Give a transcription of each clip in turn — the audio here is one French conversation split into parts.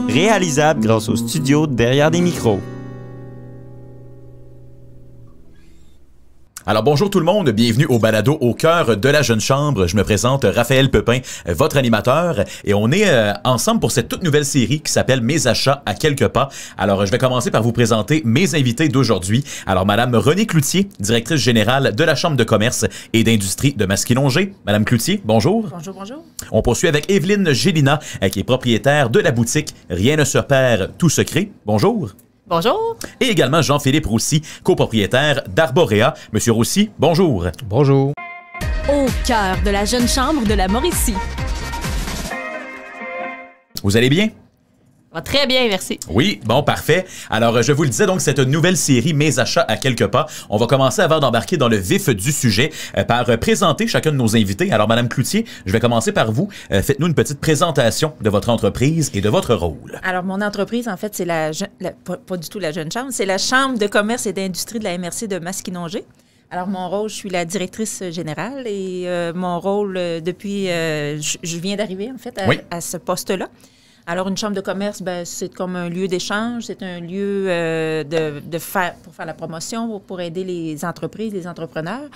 réalisable grâce au studio derrière des micros. Alors bonjour tout le monde, bienvenue au balado au cœur de la jeune chambre. Je me présente Raphaël Pepin, votre animateur, et on est ensemble pour cette toute nouvelle série qui s'appelle Mes achats à quelques pas. Alors je vais commencer par vous présenter mes invités d'aujourd'hui. Alors Madame Renée Cloutier, directrice générale de la Chambre de commerce et d'industrie de Masquinongé. Madame Cloutier, bonjour. Bonjour, bonjour. On poursuit avec Evelyne Gélina, qui est propriétaire de la boutique Rien ne se perd, tout se crée. Bonjour. Bonjour. Et également Jean-Philippe Roussy, copropriétaire d'Arborea. Monsieur Roussy, bonjour. Bonjour. Au cœur de la jeune chambre de la Mauricie. Vous allez bien? Va très bien, merci. Oui, bon, parfait. Alors, je vous le disais, donc, cette nouvelle série Mes achats à quelques pas. On va commencer avant d'embarquer dans le vif du sujet par présenter chacun de nos invités. Alors, Madame Cloutier, je vais commencer par vous. Faites-nous une petite présentation de votre entreprise et de votre rôle. Alors, mon entreprise, en fait, c'est pas du tout la Jeune Chambre, c'est la Chambre de commerce et d'industrie de la MRC de Masquinongé. Alors, mon rôle, je suis la directrice générale et mon rôle, depuis, je viens d'arriver, en fait, à ce poste-là. Alors, une chambre de commerce, ben, c'est comme un lieu d'échange, c'est un lieu pour faire la promotion, pour aider les entreprises, les entrepreneurs.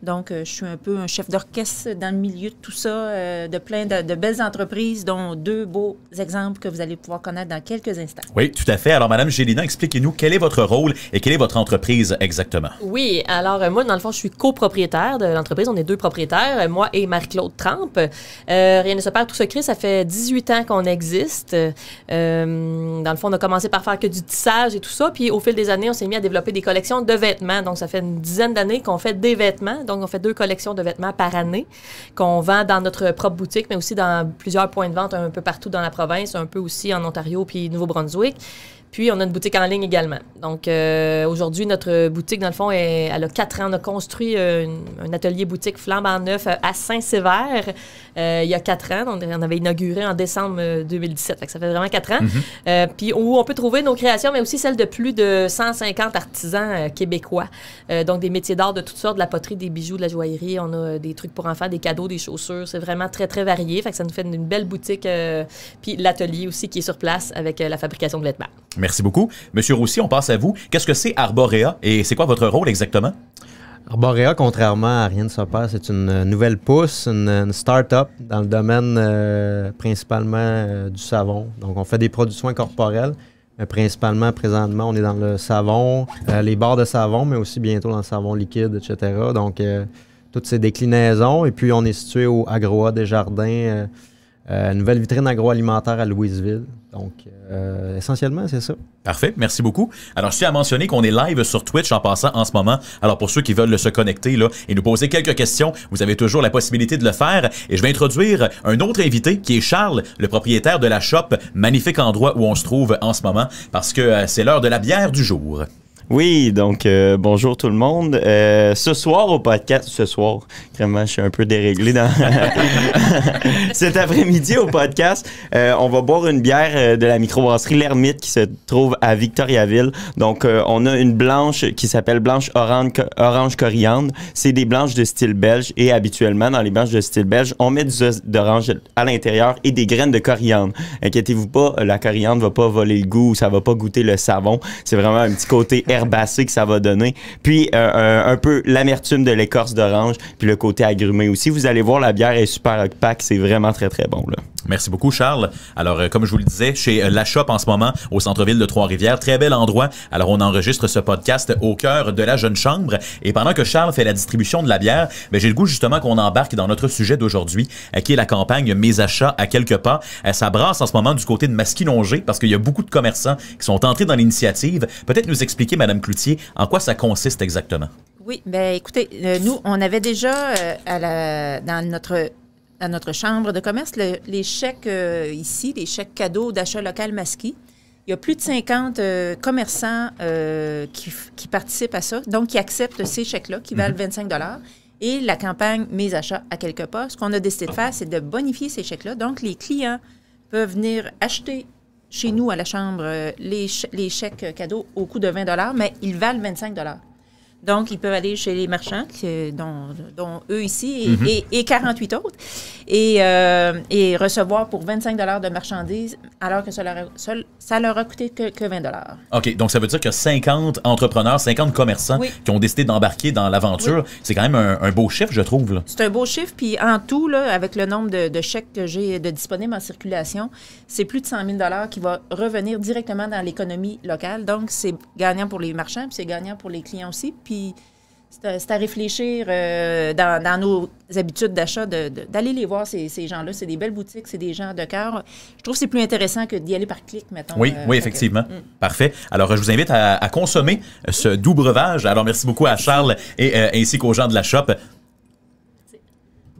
Donc, je suis un peu un chef d'orchestre dans le milieu de tout ça, de plein de belles entreprises, dont deux beaux exemples que vous allez pouvoir connaître dans quelques instants. Oui, tout à fait. Alors, Madame Gélina, expliquez-nous quel est votre rôle et quelle est votre entreprise exactement. Oui, alors moi, dans le fond, je suis copropriétaire de l'entreprise. On est deux propriétaires, moi et Marie-Claude Trempe. Rien ne se perd, tout se crée. Ça fait 18 ans qu'on existe. Dans le fond, on a commencé par faire que du tissage et tout ça. Puis au fil des années, on s'est mis à développer des collections de vêtements. Donc, ça fait une dizaine d'années qu'on fait des vêtements. Donc, on fait 2 collections de vêtements par année qu'on vend dans notre propre boutique, mais aussi dans plusieurs points de vente un peu partout dans la province, un peu aussi en Ontario puis Nouveau-Brunswick. Puis, on a une boutique en ligne également. Donc, aujourd'hui, notre boutique, dans le fond, elle a 4 ans. On a construit un atelier boutique flambant neuf à Saint-Sévère il y a 4 ans. On avait inauguré en décembre 2017. Fait que ça fait vraiment 4 ans. Puis, où on peut trouver nos créations, mais aussi celles de plus de 150 artisans québécois. Donc, des métiers d'art de toutes sortes, de la poterie, des bijoux, de la joaillerie. On a des trucs pour enfants, des cadeaux, des chaussures. C'est vraiment très, très varié. Fait que ça nous fait une belle boutique. Puis, l'atelier aussi qui est sur place avec la fabrication de vêtements. Merci beaucoup. Monsieur Roussy, on passe à vous. Qu'est-ce que c'est Arborea et c'est quoi votre rôle exactement? Arborea, contrairement à Rien ne se perd, c'est une nouvelle pousse, une start-up dans le domaine principalement du savon. Donc, on fait des produits soins corporels, mais principalement, présentement, on est dans le savon, les barres de savon, mais aussi bientôt dans le savon liquide, etc. Donc, toutes ces déclinaisons. Et puis, on est situé au Agroa Desjardins, nouvelle vitrine agroalimentaire à Louisville. Donc, essentiellement, c'est ça. Parfait, merci beaucoup. Alors, je tiens à mentionner qu'on est live sur Twitch en passant en ce moment. Alors, pour ceux qui veulent se connecter là, et nous poser quelques questions, vous avez toujours la possibilité de le faire. Et je vais introduire un autre invité qui est Charles, le propriétaire de la shop. Magnifique endroit où on se trouve en ce moment parce que c'est l'heure de la bière du jour. Oui, donc bonjour tout le monde. Ce soir au podcast, vraiment, je suis un peu déréglé dans cet après-midi au podcast, on va boire une bière de la microbrasserie L'Ermite qui se trouve à Victoriaville. Donc, on a une blanche qui s'appelle blanche orange coriandre. C'est des blanches de style belge et habituellement, dans les blanches de style belge, on met du œuf d'orange à l'intérieur et des graines de coriandre. Inquiétez-vous pas, la coriandre va pas voler le goût, ça va pas goûter le savon. C'est vraiment un petit côté herbacé que ça va donner. Puis un peu l'amertume de l'écorce d'orange, puis le côté agrumé aussi. Vous allez voir, la bière est super opaque, c'est vraiment très très bon là. Merci beaucoup, Charles. Alors, comme je vous le disais, chez La Shop en ce moment, au centre-ville de Trois-Rivières, très bel endroit. Alors, on enregistre ce podcast au cœur de la jeune chambre. Et pendant que Charles fait la distribution de la bière, ben, j'ai le goût justement qu'on embarque dans notre sujet d'aujourd'hui, qui est la campagne Mes achats à quelques pas. Ça brasse en ce moment du côté de Masquinongé, parce qu'il y a beaucoup de commerçants qui sont entrés dans l'initiative. Peut-être nous expliquer, Madame Cloutier, en quoi ça consiste exactement? Oui, bien, écoutez, nous, on avait déjà dans notre chambre de commerce, les chèques ici, les chèques cadeaux d'achat local Masqui. Il y a plus de 50 commerçants qui participent à ça, donc qui acceptent ces chèques-là, qui valent 25 $. Et la campagne Mes achats à quelques pas, ce qu'on a décidé de faire, c'est de bonifier ces chèques-là. Donc, les clients peuvent venir acheter chez nous à la chambre les chèques cadeaux au coût de 20 $, mais ils valent 25 $. Donc, ils peuvent aller chez les marchands, dont eux ici, et 48 autres, et recevoir pour 25 $ de marchandises, alors que ça leur a coûté que 20 $. OK, donc ça veut dire qu'il y a 50 entrepreneurs, 50 commerçants qui ont décidé d'embarquer dans l'aventure. Oui. C'est quand même un beau chiffre, je trouve. Là. C'est un beau chiffre, puis en tout, là, avec le nombre de chèques que j'ai de disponibles en circulation, c'est plus de 100 000 $ qui va revenir directement dans l'économie locale. Donc, c'est gagnant pour les marchands, puis c'est gagnant pour les clients aussi. Puis, c'est à réfléchir dans nos habitudes d'achat, d'aller les voir, ces gens-là. C'est des belles boutiques, c'est des gens de cœur. Je trouve que c'est plus intéressant que d'y aller par clic, mettons. Oui, effectivement. Parfait. Alors, je vous invite à consommer ce doux breuvage. Alors, merci beaucoup à Charles et ainsi qu'aux gens de la shop.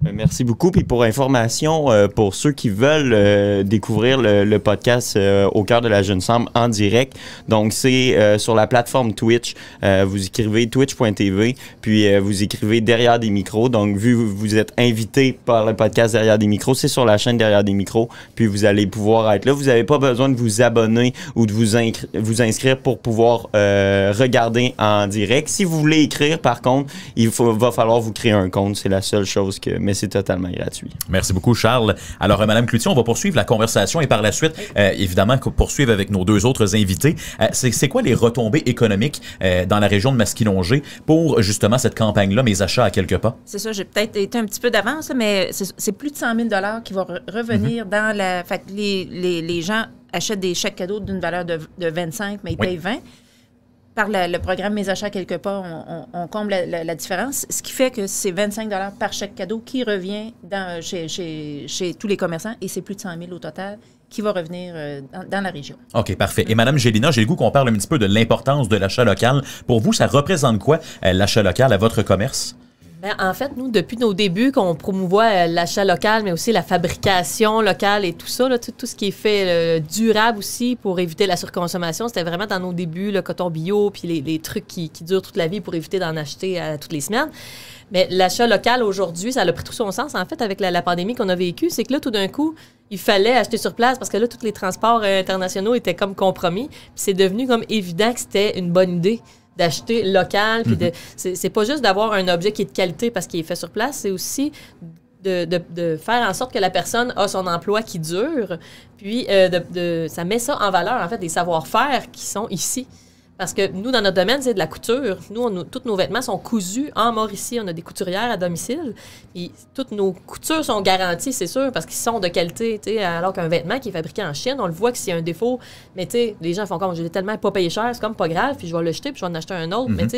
Merci beaucoup. Puis pour information, pour ceux qui veulent découvrir le podcast Au cœur de la jeune chambre en direct, donc c'est sur la plateforme Twitch. Vous écrivez twitch.tv, puis vous écrivez Derrière des micros. Donc, vu que vous êtes invité par le podcast Derrière des micros, c'est sur la chaîne Derrière des micros, puis vous allez pouvoir être là. Vous n'avez pas besoin de vous abonner ou de vous inscrire pour pouvoir regarder en direct. Si vous voulez écrire, par contre, va falloir vous créer un compte. C'est la seule chose mais c'est totalement gratuit. Merci beaucoup, Charles. Alors, Mme Cloutier, on va poursuivre la conversation et par la suite, évidemment, poursuivre avec nos deux autres invités. C'est quoi les retombées économiques dans la région de Masquinongé pour, justement, cette campagne-là, Mes achats à quelques pas? C'est ça, j'ai peut-être été un petit peu d'avance, mais c'est plus de 100 000 $ qui vont revenir dans la... Fait que les gens achètent des chèques cadeaux d'une valeur de 25, mais ils payent 20. Par le programme Mes achats quelque part, on comble la différence, ce qui fait que c'est 25 $ par chèque cadeau qui revient chez tous les commerçants et c'est plus de 100 000 au total qui va revenir dans la région. OK, parfait. Et Mme Gélina, j'ai le goût qu'on parle un petit peu de l'importance de l'achat local. Pour vous, ça représente quoi, l'achat local à votre commerce? Bien, en fait, nous, depuis nos débuts, qu'on promouvoit l'achat local, mais aussi la fabrication locale et tout ça, là, tout ce qui est fait durable aussi pour éviter la surconsommation, c'était vraiment dans nos débuts, le coton bio, puis les trucs qui durent toute la vie pour éviter d'en acheter toutes les semaines. Mais l'achat local, aujourd'hui, ça a pris tout son sens, en fait, avec la pandémie qu'on a vécue. C'est que là, tout d'un coup, il fallait acheter sur place parce que là, tous les transports internationaux étaient comme compromis. Puis c'est devenu comme évident que c'était une bonne idée d'acheter local. Puis c'est pas juste d'avoir un objet qui est de qualité parce qu'il est fait sur place, c'est aussi de faire en sorte que la personne a son emploi qui dure. Puis ça met ça en valeur, en fait, des savoir-faire qui sont ici. Parce que nous, dans notre domaine, c'est de la couture. Nous, tous nos vêtements sont cousus en Mauricie. On a des couturières à domicile. Et toutes nos coutures sont garanties, c'est sûr, parce qu'ils sont de qualité. Alors qu'un vêtement qui est fabriqué en Chine, on le voit que s'il y a un défaut, mais les gens font comme, je l'ai tellement pas payé cher, c'est comme pas grave, puis je vais le jeter, puis je vais en acheter un autre. Mais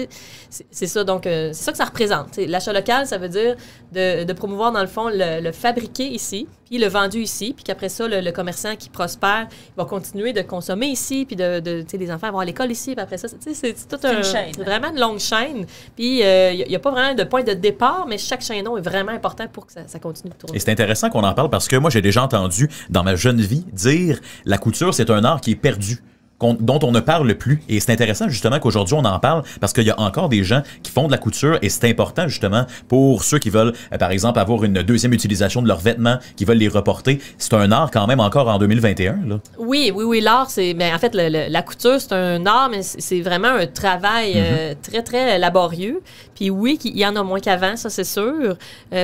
c'est ça. Donc, c'est ça que ça représente. L'achat local, ça veut dire de promouvoir, dans le fond, le fabriquer ici, puis le vendu ici, puis qu'après ça, le commerçant qui prospère, il va continuer de consommer ici, puis les enfants vont à l'école ici, puis après ça, c'est tout une chaîne. Vraiment une longue chaîne. Puis il n'y a pas vraiment de point de départ, mais chaque chaînon est vraiment important pour que ça continue de tourner. Et c'est intéressant qu'on en parle parce que moi, j'ai déjà entendu dans ma jeune vie dire la couture, c'est un art qui est perdu, dont on ne parle plus. Et c'est intéressant justement qu'aujourd'hui on en parle parce qu'il y a encore des gens qui font de la couture et c'est important justement pour ceux qui veulent, par exemple, avoir une deuxième utilisation de leurs vêtements, qui veulent les reporter. C'est un art quand même encore en 2021, là. Oui, l'art, c'est... Mais en fait, la couture, c'est un art, mais c'est vraiment un travail très, très laborieux. Puis oui, il y en a moins qu'avant, ça, c'est sûr,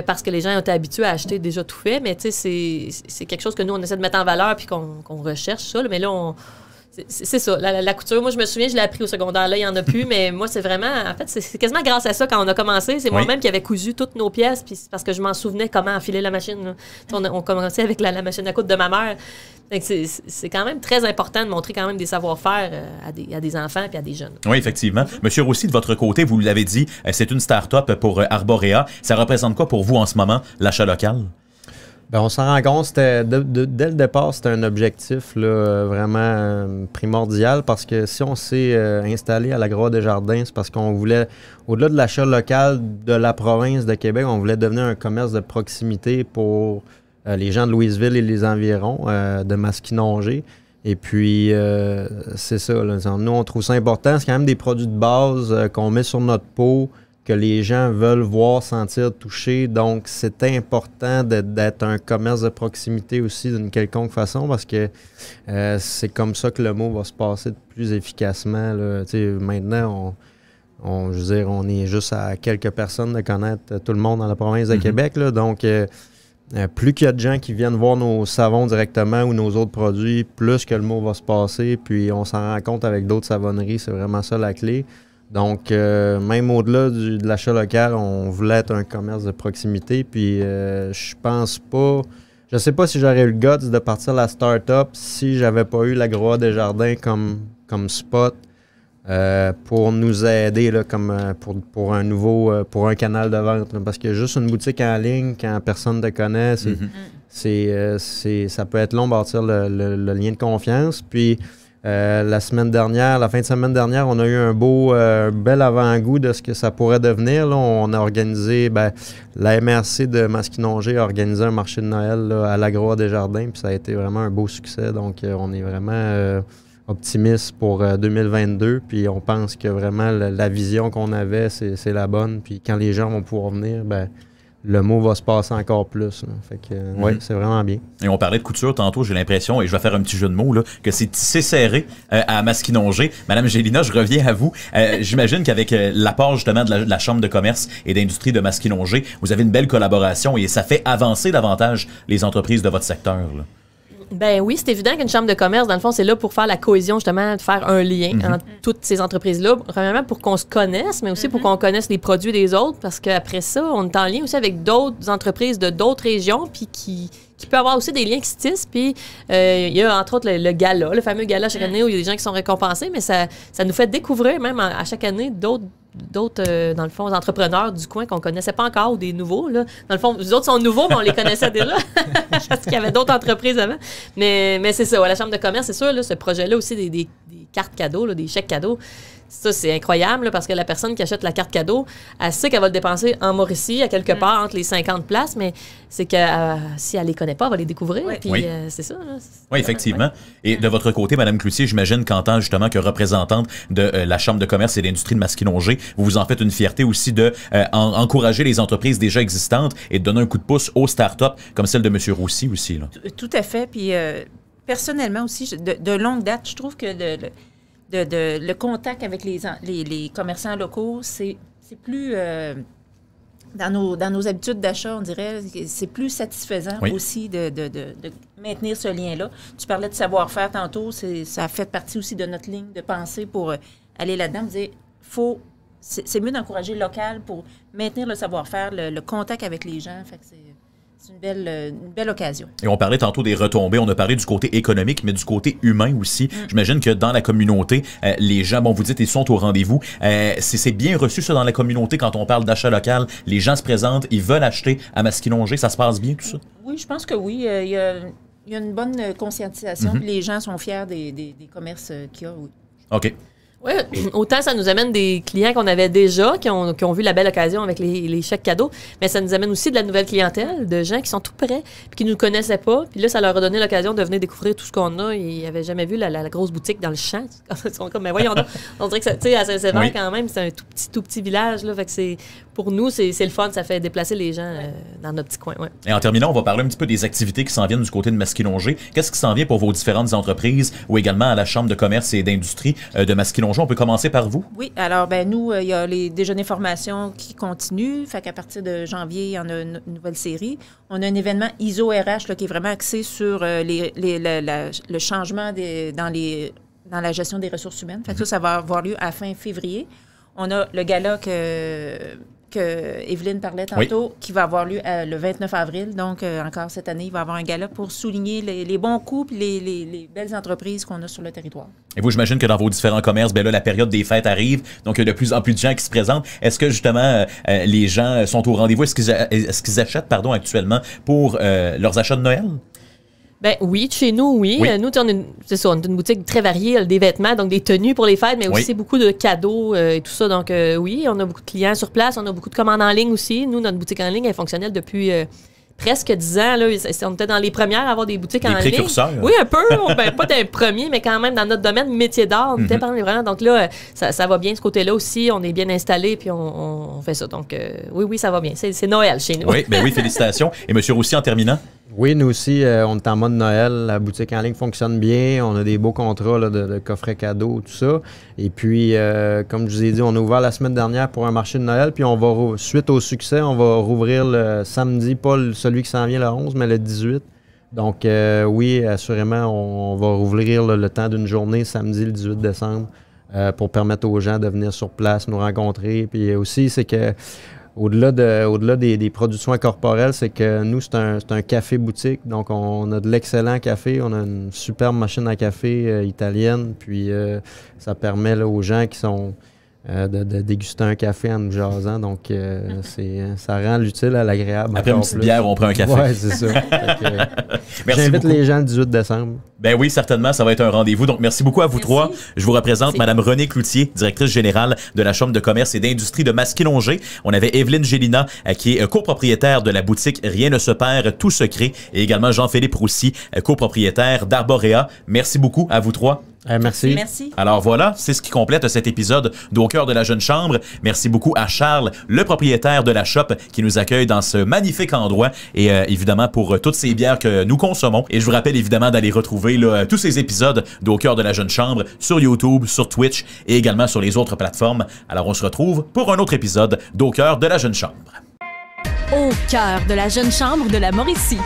parce que les gens ont été habitués à acheter déjà tout fait, mais tu sais, c'est quelque chose que nous, on essaie de mettre en valeur puis qu'on recherche ça, là, mais là, c'est ça, la couture. Moi, je me souviens, je l'ai appris au secondaire. Là, il n'y en a plus, mais moi, c'est vraiment... En fait, c'est quasiment grâce à ça, quand on a commencé, c'est moi-même qui avais cousu toutes nos pièces, puis c'est parce que je m'en souvenais comment enfiler la machine. On commençait avec la machine à coudre de ma mère. Donc, c'est quand même très important de montrer quand même des savoir-faire à des enfants et à des jeunes. Oui, effectivement. Monsieur Roussy, de votre côté, vous l'avez dit, c'est une start-up pour Arborea. Ça représente quoi pour vous en ce moment, l'achat local? Bien, on s'en rend compte, dès le départ, c'était un objectif là, vraiment primordial parce que si on s'est installé à la Grotte des Jardins, c'est parce qu'on voulait, au-delà de l'achat local de la province de Québec, on voulait devenir un commerce de proximité pour les gens de Louisville et les environs, de Masquinongé. Et puis, c'est ça. Là, nous, on trouve ça important. C'est quand même des produits de base qu'on met sur notre peau, que les gens veulent voir, sentir, toucher. Donc, c'est important d'être un commerce de proximité aussi d'une quelconque façon parce que c'est comme ça que le mot va se passer de plus efficacement. Là. Maintenant, Je veux dire, on est juste à quelques personnes de connaître tout le monde dans la province de Québec. Là, donc, plus qu'il y a de gens qui viennent voir nos savons directement ou nos autres produits, plus que le mot va se passer. Puis on s'en rend compte avec d'autres savonneries. C'est vraiment ça la clé. Donc, même au-delà de l'achat local, on voulait être un commerce de proximité. Puis je pense pas... Je sais pas si j'aurais eu le guts de partir la start-up si j'avais pas eu l'Agro Desjardins comme spot pour nous aider là, pour un nouveau pour un canal de vente. Là, parce que juste une boutique en ligne, quand personne ne te connaît, ça peut être long de bâtir le lien de confiance. Puis la fin de semaine dernière, on a eu un bel avant-goût de ce que ça pourrait devenir. Là, on a organisé, la MRC de Masquinongé a organisé un marché de Noël là, à l'Agro Desjardins, puis ça a été vraiment un beau succès. Donc, on est vraiment optimiste pour 2022, puis on pense que vraiment la vision qu'on avait, c'est la bonne. Puis quand les gens vont pouvoir venir, le mot va se passer encore plus. Là. Fait que, oui, c'est vraiment bien. Et on parlait de couture tantôt, j'ai l'impression, et je vais faire un petit jeu de mots, là, que c'est tissé serré à Masquinongé. Madame Gélina, je reviens à vous. J'imagine qu'avec l'apport justement de la Chambre de commerce et d'industrie de Masquinongé, vous avez une belle collaboration et ça fait avancer davantage les entreprises de votre secteur. Là. Ben oui, c'est évident qu'une chambre de commerce, dans le fond, c'est là pour faire la cohésion, justement, de faire un lien entre toutes ces entreprises-là. Premièrement, pour qu'on se connaisse, mais aussi pour qu'on connaisse les produits des autres, parce qu'après ça, on est en lien aussi avec d'autres entreprises de d'autres régions, puis qui peut avoir aussi des liens qui se tissent. Puis il y a entre autres le gala, le fameux gala chaque année où il y a des gens qui sont récompensés, mais ça nous fait découvrir même à chaque année d'autres dans le fond, entrepreneurs du coin qu'on connaissait pas encore ou des nouveaux. Là. Dans le fond, les autres sont nouveaux, mais on les connaissait déjà. Parce qu'il y avait d'autres entreprises avant. Mais c'est ça, à la Chambre de commerce, c'est sûr, là, ce projet-là aussi, des cartes cadeaux, là, des chèques cadeaux. Ça, c'est incroyable là, parce que la personne qui achète la carte cadeau, elle sait qu'elle va le dépenser en Mauricie, à quelque part entre les 50 places, mais c'est que si elle les connaît pas, elle va les découvrir. Puis c'est ça. Là. Oui, effectivement. Et de votre côté, Mme Cloutier, j'imagine qu'en tant justement que représentante de la Chambre de commerce et d'industrie de Masquinongé, vous vous en faites une fierté aussi de encourager les entreprises déjà existantes et de donner un coup de pouce aux startups comme celle de M. Roussy aussi. Là. Tout à fait. Puis personnellement aussi, de longue date, je trouve que le contact avec les commerçants locaux, c'est plus... dans nos habitudes d'achat, on dirait, c'est plus satisfaisant aussi de maintenir ce lien-là. Tu parlais de savoir-faire tantôt, ça fait partie aussi de notre ligne de pensée pour aller là-dedans, dire, c'est mieux d'encourager le local pour maintenir le savoir-faire, le contact avec les gens. Fait que c'est une belle occasion. Et on parlait tantôt des retombées, on a parlé du côté économique, mais du côté humain aussi. J'imagine que dans la communauté, les gens, vous dites, ils sont au rendez-vous. C'est bien reçu ça dans la communauté quand on parle d'achat local. Les gens se présentent, ils veulent acheter à Masquinongé. Ça se passe bien tout ça? Oui, je pense que oui. Il y a une bonne conscientisation. Puis les gens sont fiers des commerces qu'il y a, oui. OK. Oui, autant ça nous amène des clients qu'on avait déjà, qui ont vu la belle occasion avec les chèques cadeaux, mais ça nous amène aussi de la nouvelle clientèle, de gens qui sont tout prêts, puis qui ne nous connaissaient pas. Puis là, ça leur a donné l'occasion de venir découvrir tout ce qu'on a. Ils n'avaient jamais vu la grosse boutique dans le champ. Ils sont comme, mais voyons donc. On dirait que, tu sais, à Saint-Sévère, quand même, c'est un tout petit village. Là, fait que pour nous, c'est le fun. Ça fait déplacer les gens dans notre petit coin. Ouais. Et en terminant, on va parler un petit peu des activités qui s'en viennent du côté de Masquinongé. Qu'est-ce qui s'en vient pour vos différentes entreprises ou également à la Chambre de commerce et d'industrie de Masquinongé? On peut commencer par vous? Oui, alors nous, il y a les déjeuners formation qui continuent. Fait qu'à partir de janvier, il y en a une nouvelle série. On a un événement ISO-RH qui est vraiment axé sur le changement dans la gestion des ressources humaines. Fait que ça va avoir lieu à fin février. On a le gala que Evelyne parlait tantôt, qui va avoir lieu le 29 avril. Donc, encore cette année, il va y avoir un gala pour souligner les bons coups et les belles entreprises qu'on a sur le territoire. Et vous, j'imagine que dans vos différents commerces, là, la période des fêtes arrive, donc il y a de plus en plus de gens qui se présentent. Est-ce que, justement, les gens sont au rendez-vous? Est-ce qu'ils achètent, actuellement pour leurs achats de Noël? Ben oui, chez nous, oui. Nous, on est une boutique très variée, des vêtements, donc des tenues pour les fêtes, mais aussi beaucoup de cadeaux et tout ça. Donc oui, on a beaucoup de clients sur place, on a beaucoup de commandes en ligne aussi. Nous, notre boutique en ligne est fonctionnelle depuis presque 10 ans. Là. On était dans les premières à avoir des boutiques en ligne. Des précurseurs. Oui, un peu. Pas d'un premier, mais quand même dans notre domaine métier d'art. Donc là, ça va bien ce côté-là aussi. On est bien installé puis on fait ça. Donc oui, ça va bien. C'est Noël chez nous. Oui, félicitations. Et M. Roussy, en terminant? Oui, nous aussi, on est en mode Noël. La boutique en ligne fonctionne bien. On a des beaux contrats là, de coffrets cadeaux, tout ça. Et puis, comme je vous ai dit, on a ouvert la semaine dernière pour un marché de Noël. Puis, on va, suite au succès, on va rouvrir le samedi, pas celui qui s'en vient le 11, mais le 18. Donc, oui, assurément, on va rouvrir le temps d'une journée, samedi, le 18 décembre, pour permettre aux gens de venir sur place, nous rencontrer. Puis aussi, c'est que au-delà des produits soins corporels, c'est que nous, c'est un café-boutique. Donc, on a de l'excellent café. On a une superbe machine à café italienne. Puis, ça permet là, aux gens qui sont de déguster un café en nous jasant. Donc, ça rend l'utile à l'agréable. Après une petite bière, on prend un café. Oui, c'est ça. J'invite les gens le 18 décembre. Ben oui, certainement, ça va être un rendez-vous. Donc, merci beaucoup à vous trois. Je vous représente Mme Renée Cloutier, directrice générale de la Chambre de commerce et d'industrie de Masquinongé. On avait Evelyne Gélina, qui est copropriétaire de la boutique Rien ne se perd, tout se crée. Et également Jean-Philippe Roussy, copropriétaire d'Arborea. Merci beaucoup à vous trois. Merci. Merci. Alors voilà, c'est ce qui complète cet épisode d'Au cœur de la Jeune Chambre. Merci beaucoup à Charles, le propriétaire de la shop, qui nous accueille dans ce magnifique endroit et évidemment pour toutes ces bières que nous consommons. Et je vous rappelle évidemment d'aller retrouver là, tous ces épisodes d'Au cœur de la Jeune Chambre sur YouTube, sur Twitch et également sur les autres plateformes. Alors on se retrouve pour un autre épisode d'Au cœur de la Jeune Chambre. Au cœur de la Jeune Chambre de la Mauricie.